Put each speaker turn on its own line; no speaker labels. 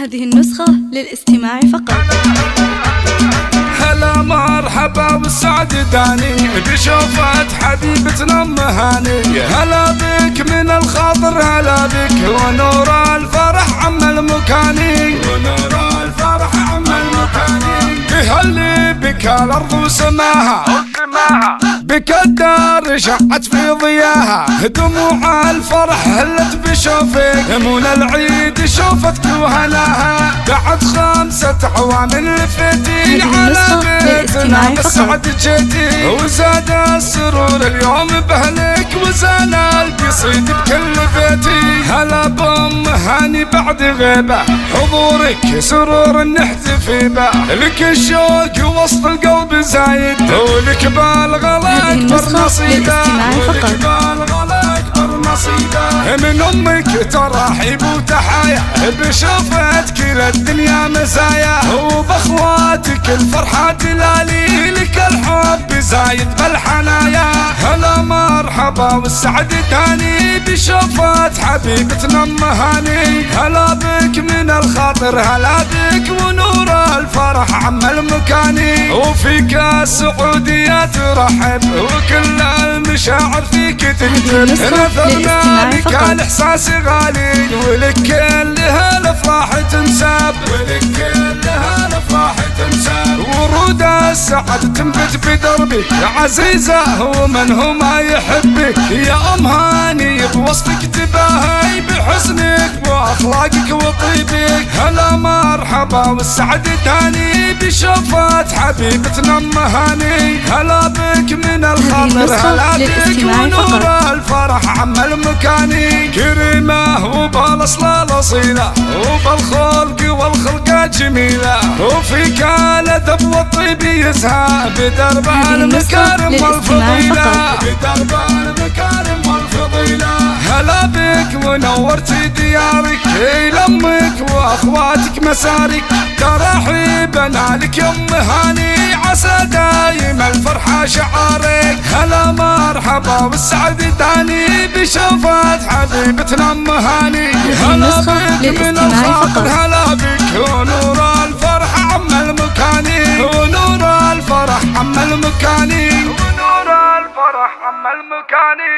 هذه النسخة للاستماع فقط.
هلا مرحبا والسعد داني بشوفة حبيبتنا أم هاني. هلا بك من الخاطر هلا بك ونور الفرح عم المكاني. ونور الفرح عم المكاني. يهلي بك الأرض وسماها بك الدار شعت في ضياها. دموع الفرح هلت بشوفك منى العيد شوفتك وهناها. بعد 5 أعوام لفتي على بيتنا بالسعد جيتي. وزاد السرور اليوم بأهلك وزال القصيد بكل بيتي. هلا بأم هاني بعد غيبة حضورك سرور نحتفي به. لك الشوق وسط القلب زايد ولك بالغلا أكبر نصيبة. ولك بالغلا أكبر نصيبة. من أمك ترحيب وتحايا بشوفت كل الدنيا مزايا. وبأخواتك الفرحة تلالي لك الحب زايد بالحنايا. هلا مرحبا والسعد تاني بشوفة حبيبتنا أم هاني. هلا بك من الخاطر هلا بك ونور الفرح عم المكاني. وفيك السعودية ترحب وكل المشاعر فيك تكتب. نثرنا لك الإحساس غالي ولك كل هالأفراح تنساب. ولك كل هالأفراح تنساب. ورود السعد تنبت بدربك يا عزيزة ومن هو ما يحبك. يا أم هاني بوصفك تباهي بحسنك وأخلاقك وطيبك. هلا مرحبا والسعد تاني بشوفة حبيبتنا أم هاني. هلا بك من الخاطر هلا بك ونور الفرح عم المكاني. كريمة وبالاصل الاصيلة وبالخلق والخلقة جميلة. وفيك الادب والطيب يزهى بدرب المكارم والفضيلة. بدرب المكارم والفضيلة. هلا بك ونورتي ديارك لامك واخواتك مسارك. ترحيبنا لك يا ام هاني عسى دايم الفرحة شعارك. هلا مرحبا والسعد تاني بشوفة حبيبتنا أم هاني. هلا بك من الخاطر هلا بك ونور الفرح عم المكاني. ونور الفرح عم المكاني. ونور الفرح عم المكاني.